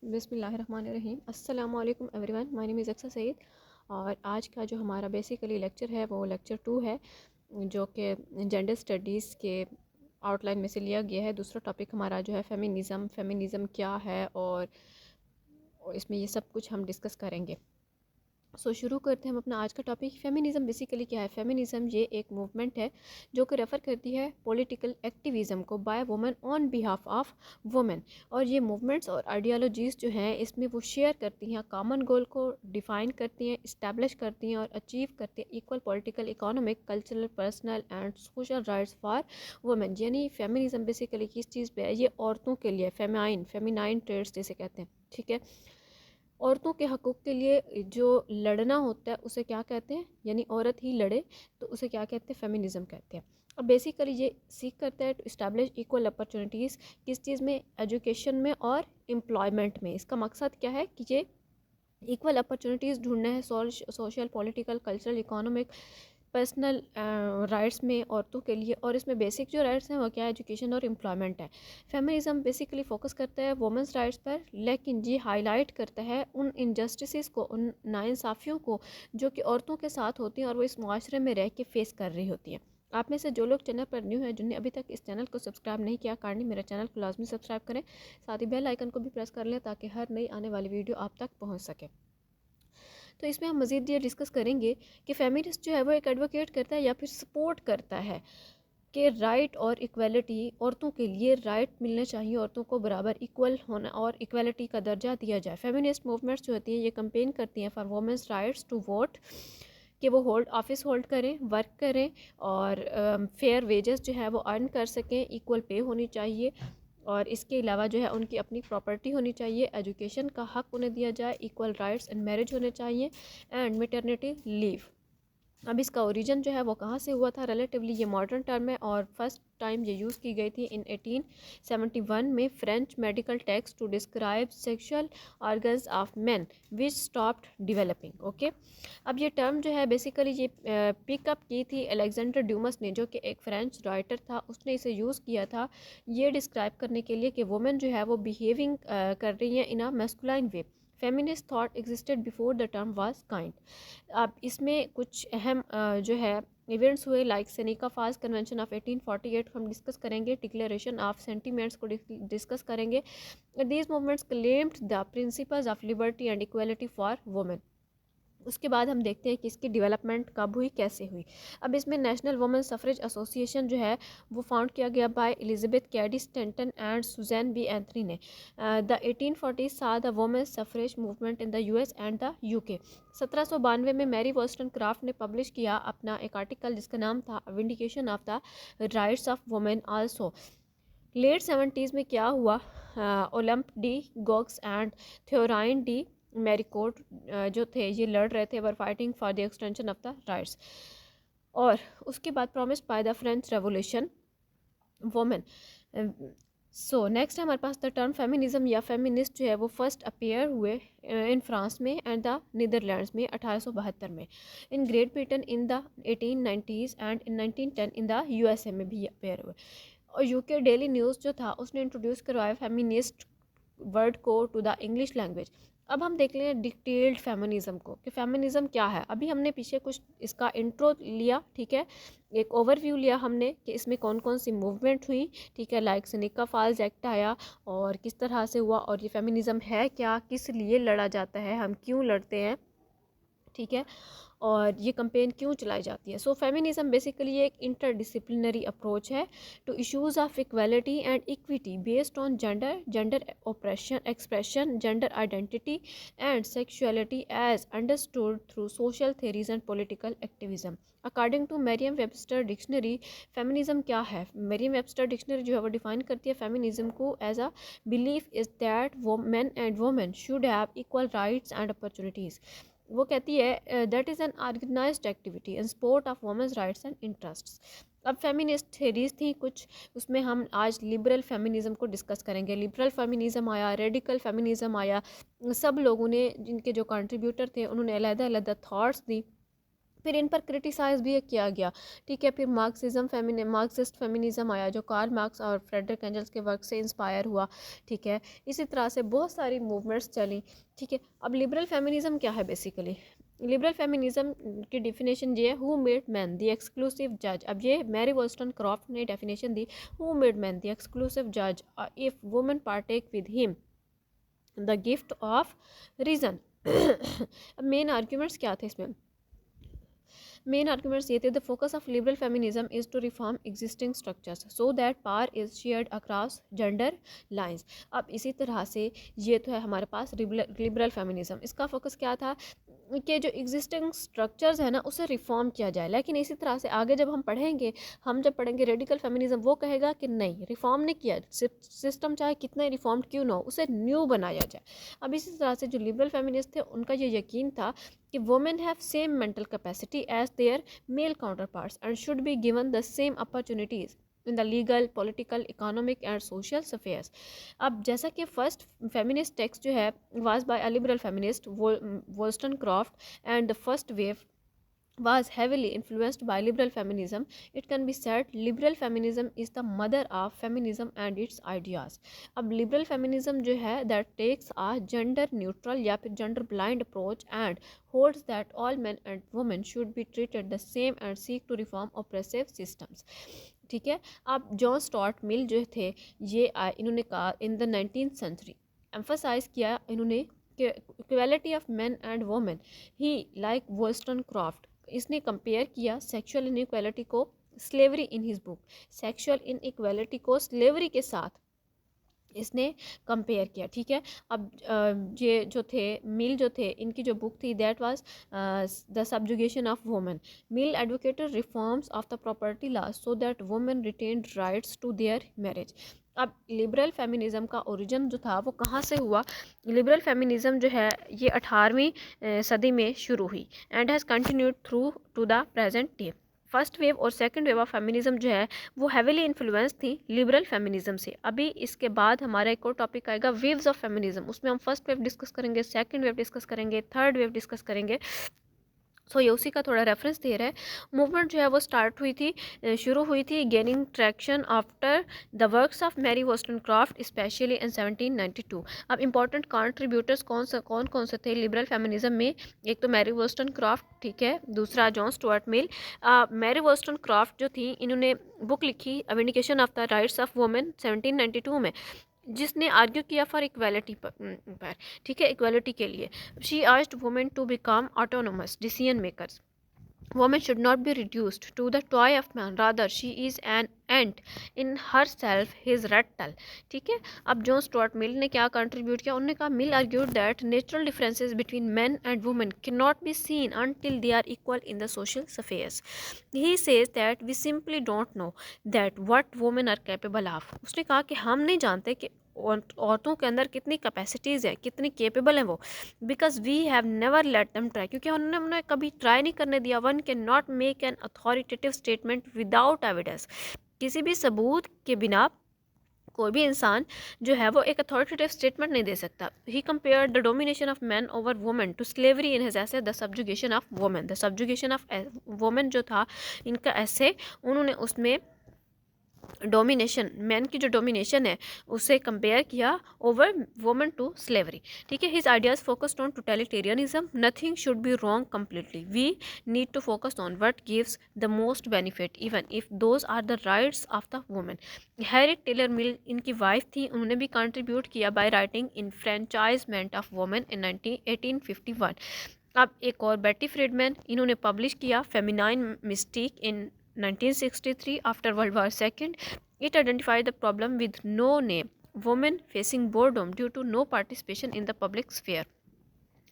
बिस्मिल्लाहिर्रहमानिर्रहीम। अस्सलामु अलैकुम everyone, my name is Aqsa Saeed. और आज का जो हमारा बेसिकली लेक्चर है वो लेक्चर 2 है, जो कि जेंडर स्टडीज़ के आउटलाइन में से लिया गया है। दूसरा टॉपिक हमारा जो है फेमिनिज़म क्या है, और इसमें ये सब कुछ हम डिस्कस करेंगे। शुरू करते हैं हम अपना आज का टॉपिक। फेमिनिज़म बेसिकली क्या है? फेमिनिज़म ये एक मूवमेंट है जो कि रेफ़र करती है पॉलिटिकल एक्टिविज़म को by women on behalf of women. और ये मूवमेंट्स और आइडियोलॉजीज़ जो हैं इसमें वो शेयर करती हैं, कॉमन गोल को डिफ़ाइन करती हैं, इस्टेब्लिश करती हैं और अचीव करती हैं equal political, economic, cultural, personal and social rights for women. यानी फेमिनिज़म बेसिकली किस चीज़ पे है? ये औरतों के लिए, फेमिनाइन ट्रेड्स जिसे कहते हैं, ठीक है। औरतों के हकूक़ के लिए जो लड़ना होता है उसे क्या कहते हैं? यानी औरत ही लड़े तो उसे क्या कहते हैं? फेमिनिज़म कहते हैं। अब बेसिकली ये सीख करता है टू इस्टेब्लिश इक्वल अपॉर्चुनिटीज़, किस चीज़ में? एजुकेशन में और एम्प्लॉयमेंट में। इसका मकसद क्या है कि ये इक्वल अपॉर्चुनिटीज़ ढूंढना है social, political, cultural, economic, personal rights में औरतों के लिए। और इसमें बेसिक जो राइट्स हैं वो क्या है? एजुकेशन और एम्प्लॉयमेंट है। फेमिनिज़म बेसिकली फोकस करता है वुमेंस राइट्स पर, लेकिन ये हाईलाइट करता है उन इनजस्टिस को, उन नाइंसाफ़ियों को जो कि औरतों के साथ होती हैं और वो इस माशरे में रह के फेस कर रही होती हैं। आप में से जो लोग चैनल पर न्यू हैं, जिन्हें अभी तक इस चैनल को सब्सक्राइब नहीं किया, काइंडली मेरे चैनल को लाजमी सब्सक्राइब करें, साथ ही बेल आइकन को भी प्रेस कर लें ताकि हर नई आने वाली वीडियो आप तक पहुँच सके। तो इसमें हम मज़ीद ये डिस्कस करेंगे कि फेमिनिस्ट जो है वो एक एडवोकेट करता है या फिर सपोर्ट करता है कि राइट और इक्वलिटी, औरतों के लिए राइट मिलने चाहिए, औरतों को बराबर इक्वल होना और इक्वलिटी का दर्जा दिया जाए। फेमिनिस्ट मूवमेंट्स जो होती हैं ये कंपेन करती हैं for women's rights to vote, कि वो ऑफिस होल्ड करें, वर्क करें और फेयर वेजेस जो है वो अर्न कर सकें, इक्वल पे होनी चाहिए। और इसके अलावा जो है उनकी अपनी प्रॉपर्टी होनी चाहिए, एजुकेशन का हक उन्हें दिया जाए, इक्वल राइट्स एंड मैरिज होने चाहिए, एंड मैटरनिटी लीव। अब इसका ओरिजिन जो है वो कहाँ से हुआ था? रिलेटिवली ये मॉडर्न टर्म है और फर्स्ट टाइम ये यूज़ की गई थी इन 1871 में French medical text to describe sexual organs of man which stopped developing. Okay, अब ये टर्म जो है बेसिकली ये पिकअप की थी अलेक्जेंडर ड्यूमस ने, जो कि एक फ्रेंच राइटर था। उसने इसे यूज़ किया था ये डिस्क्राइब करने के लिए कि वुमेन जो है वो बिहेविंग कर रही है in a masculine way. Feminist thought existed before the term was coined. अब इसमें कुछ अहम जो है इवेंट्स हुए, like Seneca Falls convention of 1848 को हम डिस्कस करेंगे, डिक्लेरेशन ऑफ सेंटीमेंट्स को डिस्कस करेंगे। These movements claimed the principles of liberty and equality for women. उसके बाद हम देखते हैं कि इसकी डेवलपमेंट कब हुई, कैसे हुई। अब इसमें नेशनल वुमेन सफरेज एसोसिएशन जो है वो फाउंड किया गया by Elizabeth Cady Stanton and Susan B Anthony ने। The 1840 saw the women suffrage movement in the US and the UK. 1792 में मैरी वॉस्टनक्राफ्ट ने पब्लिश किया अपना एक आर्टिकल जिसका नाम था vindication of the rights of women also. Late 70s में क्या हुआ? Olympe de Gouges and Theroigne de Mericourt जो थे ये लड़ रहे थे, were fighting for the extension of the rights. और उसके बाद promised by the French revolution women. So next हमारे पास द टर्म फेमिनिज्म या फेमिनिस्ट जो है वो फर्स्ट अपेयर हुए इन फ्रांस में एंड द नीदरलैंड्स में 1872 में, in great Britain in the 1890s and in 1910 in the USA में भी अपेयर हुए। और यूके डेली न्यूज़ जो था उसने इंट्रोड्यूस करवाया फेमिनिस्ट वर्ड को टू द इंग्लिश लैंग्वेज। अब हम देख लें डिटेल्ड फेमिनिज्म को कि फेमिनिज्म क्या है। अभी हमने पीछे कुछ इसका इंट्रो लिया, ठीक है, एक ओवरव्यू लिया हमने कि इसमें कौन कौन सी मूवमेंट हुई, ठीक है, लाइक सेनेका फॉल्स एक्ट आया और किस तरह से हुआ, और ये फेमिनिज्म है क्या, किस लिए लड़ा जाता है, हम क्यों लड़ते हैं, ठीक है, और ये कंपेन क्यों चलाई जाती है। सो फेमिनिज्म बेसिकली एक इंटरडिसिप्लिनरी अप्रोच है to issues of equality and equity based on gender operation expression, gender identity and sexuality as understood through social theories and political activism. According to Merriam Webster dictionary, feminism क्या है? Maryam Webster dictionary जो है वो define करती है feminism को as a belief is that men and women should have equal rights and opportunities. वो कहती है that is an organised activity in support of women's rights and interests. अब फेमिनिस्ट थेरीज थी कुछ, उसमें हम आज लिबरल फेमिनिज्म को डिस्कस करेंगे। लिबरल फेमिनिज्म आया, रेडिकल फेमिनिज्म आया, सब लोगों ने जिनके जो कंट्रीब्यूटर थे उन्होंने अलग अलग थॉट्स दी फिर इन पर क्रिटिसाइज़ भी किया गया, ठीक है। फिर मार्क्सिस्ट फेमिनिज़म आया जो कार्ल मार्क्स और फ्रेडरिक एंजल्स के वर्क से इंस्पायर हुआ, ठीक है। इसी तरह से बहुत सारी मूवमेंट्स चली, ठीक है। अब लिबरल फेमिनिज़म क्या है बेसिकली? लिबरल फेमिनिज़म की डिफिनेशन ये है, who made man the exclusive जज। अब ये मैरी वोल्स्टनक्रॉफ्ट ने डेफिनेशन दी, who made man the exclusive जज if women partake with him the gift of reason. अब मेन आर्ग्यूमेंट्स क्या थे इसमें? मेन आर्ग्यूमेंट्स ये थे, the focus of liberal feminism is to reform existing structures so that power is shared across gender lines. अब इसी तरह से ये तो है हमारे पास लिबरल फेमिनिज्म, इसका फोकस क्या था कि जो एग्जिस्टिंग स्ट्रक्चर्स है ना उसे रिफॉर्म किया जाए। लेकिन इसी तरह से आगे जब हम जब पढ़ेंगे रेडिकल फेमिनिज्म, वो कहेगा कि नहीं, रिफॉर्म नहीं किया, सिस्टम चाहे कितना रिफॉर्म क्यों ना हो उसे न्यू बनाया जाए। अब इसी तरह से जो लिबरल फेमिनिस्ट थे उनका ये यकीन था कि women have same mental capacity as their male counterparts and should be given the same opportunities in the legal, political, economic and social affairs. अब जैसा कि फर्स्ट फेमिनिस्ट टेक्स्ट जो है was by a liberal feminist Wollstonecraft and the first wave was heavily influenced by liberal feminism. It can be said liberal feminism is the mother of feminism and its ideas. अब liberal feminism जो है that takes a gender neutral या फिर gender blind approach and holds that all men and women should be treated the same and seek to reform oppressive systems, ठीक है। अब John Stuart Mill जो थे ये इन्होंने कहा in the 19th century emphasise किया इन्होंने कि equality of man and women he like Wollstonecraft. इसने कंपेयर किया सेक्सुअल इनइक्वालिटी को slavery in his book, sexual inequality को स्लेवरी के साथ इसने कंपेयर किया, ठीक है। अब ये जो थे मिल जो थे इनकी जो बुक थी that was the subjugation of women. Mill advocated reforms of the property law so that women retained rights to their marriage. अब लिबरल फेमिनिज़म का ओरिजिन जो था वो कहाँ से हुआ? लिबरल फेमिनिज़म जो है ये 18वीं सदी में शुरू हुई and has continued through to the present day. First wave और सेकंड वेव ऑफ फेमिनिज्म जो है वो हैविली इन्फ्लुएंस थी लिबरल फेमिनिज्म से। अभी इसके बाद हमारा एक और टॉपिक आएगा वेव्स ऑफ फेमिनिज्म, उसमें हम फर्स्ट वेव डिस्कस करेंगे, सेकंड वेव डिस्कस करेंगे, थर्ड वेव डिस्कस करेंगे। सो ये उसी का थोड़ा रेफरेंस दे रहा है। मूवमेंट जो है वो शुरू हुई थी gaining traction after the works of Mary Wollstonecraft specially in 1792। अब इंपॉर्टेंट कंट्रीब्यूटर्स कौन कौन से थे लिबरल फेमिनिज्म में? एक तो मैरी वोल्स्टनक्रॉफ्ट, ठीक है, दूसरा जॉन स्टुअर्ट मिल। मैरी वोल्स्टनक्रॉफ्ट जो थी इन्होंने बुक लिखी vindication of the rights of women 1792 में, जिसने आर्ग्यू किया फॉर इक्वालिटी पर, ठीक है, इक्वालिटी के लिए। She asked women to become autonomous decision makers. Woman should not be reduced to the toy of man, rather she is an ant in herself, his rattle, ठीक है। अब John Stuart Mill ने क्या contribute किया? उन्होंने कहा Mill argued that natural differences between men and women cannot be seen until they are equal in the social spheres. He says that we simply don't know that what women are capable of. उसने कहा कि हम नहीं जानते कि औरतों के अंदर कितनी कैपेसिटीज़ है, कितनी केपेबल हैं वो, because we have never let them try, क्योंकि उन्होंने कभी ट्राई नहीं करने दिया। One can not make an authoritative statement without evidence. किसी भी सबूत के बिना कोई भी इंसान जो है वो एक अथॉरिटेटिव स्टेटमेंट नहीं दे सकता। He compare the domination of man over women to slavery in his essay the subjugation of women. The subjugation of women जो था इनका ऐसे, उन्होंने उसमें डोमिनेशन, मैन की जो डोमिनेशन है उसे कंपेयर किया ओवर वुमेन टू स्लेवरी, ठीक है। His ideas focused on totalitarianism, nothing should be wrong completely, we need to focus on what gives the most benefit even if those are the rights of the women. Harriet Taylor Mill इनकी wife थी, उन्होंने भी contribute किया by writing enfranchisement of women in 1851। अब एक और Betty Friedman, इन्होंने publish किया feminine mystique in 1963 after World War II. It identified the problem with no name, women facing boredom due to no participation in the public sphere.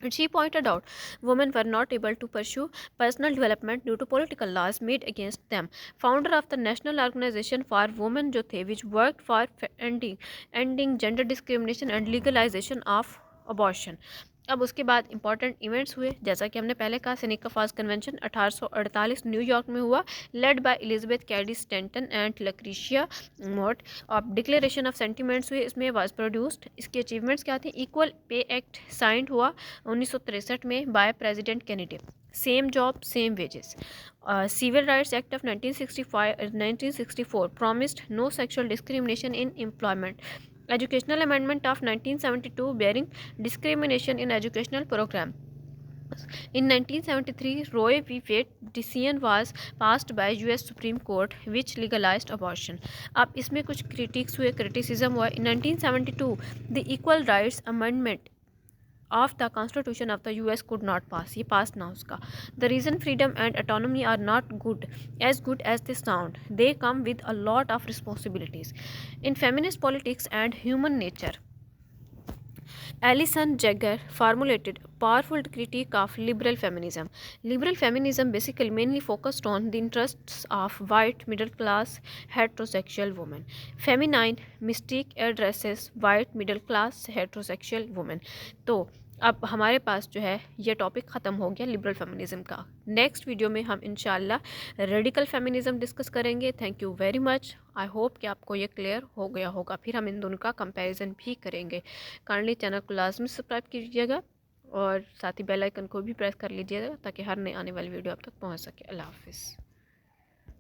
And she pointed out women were not able to pursue personal development due to political laws made against them. Founder of the National Organization for Women जो थे, which worked for ending gender discrimination and legalization of abortion. अब उसके बाद important events हुए, जैसा कि हमने पहले कहा, सेनेका फॉल्स कन्वेंशन 1848 न्यूयॉर्क में हुआ, led by Elizabeth Cady Stanton and Lucretia Mott. अब डिक्लेरेशन ऑफ सेंटिमेंट्स हुए, इसमें वाज प्रोड्यूस्ड। इसकी अचीवमेंट्स क्या थी? इक्वल पे एक्ट साइंड हुआ 1963 में by president Kennedy. same job, same wages. Civil Rights Act of 1964 promised no sexual discrimination in employment. Educational Amendment of 1972 barring discrimination in educational program. In 1973, Roe v. Wade decision was passed by US Supreme Court which legalized abortion. अब इसमें कुछ critics हुए, criticism हुआ. In 1972, the Equal Rights Amendment of the Constitution of the US could not pass. ये pass ना उसका. The reason freedom and autonomy are not good as they sound. They come with a lot of responsibilities. In feminist politics and human nature, Alison Jagger formulated a powerful critique of liberal feminism. Liberal feminism basically mainly focused on the interests of white middle class heterosexual women. Feminine mystique addresses white middle class heterosexual women. तो अब हमारे पास जो है ये topic ख़त्म हो गया liberal feminism का. नेक्स्ट वीडियो में हम इंशाल्लाह रेडिकल फेमिनिज़म डिस्कस करेंगे. Thank you very much. I hope कि आपको ये क्लियर हो गया होगा. फिर हम इन दोनों का कंपैरिजन भी करेंगे. काइंडली चैनल को लाजमी सब्सक्राइब कीजिएगा और साथ ही बेल आइकन को भी प्रेस कर लीजिएगा ताकि हर नई आने वाली वीडियो आप तक पहुंच सके. अल्लाह हाफिज़.